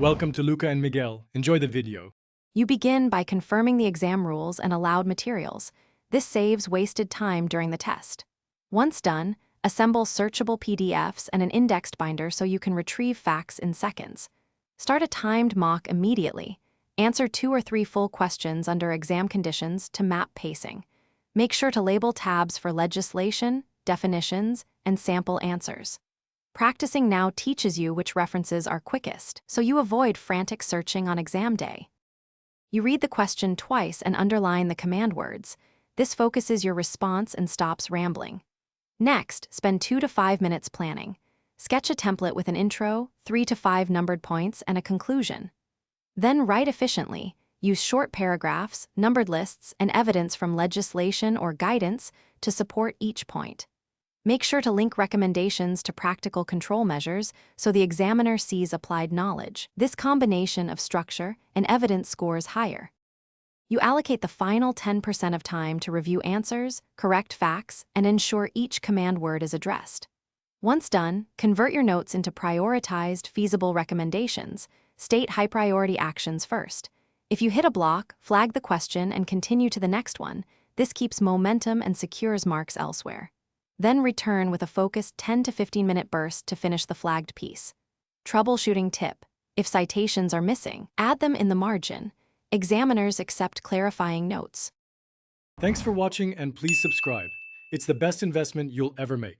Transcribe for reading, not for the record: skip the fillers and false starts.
Welcome to Luca and Miguel. Enjoy the video. You begin by confirming the exam rules and allowed materials. This saves wasted time during the test. Once done, assemble searchable PDFs and an indexed binder so you can retrieve facts in seconds. Start a timed mock immediately. Answer 2 or 3 full questions under exam conditions to map pacing. Make sure to label tabs for legislation, definitions, and sample answers. Practicing now teaches you which references are quickest, so you avoid frantic searching on exam day. You read the question twice and underline the command words. This focuses your response and stops rambling. Next, spend 2 to 5 minutes planning. Sketch a template with an intro, 3 to 5 numbered points, and a conclusion. Then write efficiently. Use short paragraphs, numbered lists, and evidence from legislation or guidance to support each point. Make sure to link recommendations to practical control measures so the examiner sees applied knowledge. This combination of structure and evidence scores higher. You allocate the final 10% of time to review answers, correct facts, and ensure each command word is addressed. Once done, convert your notes into prioritized, feasible recommendations. State high-priority actions first. If you hit a block, flag the question and continue to the next one. This keeps momentum and secures marks elsewhere. Then return with a focused 10 to 15-minute burst to finish the flagged piece. Troubleshooting tip: if citations are missing, add them in the margin. Examiners accept clarifying notes. Thanks for watching and please subscribe. It's the best investment you'll ever make.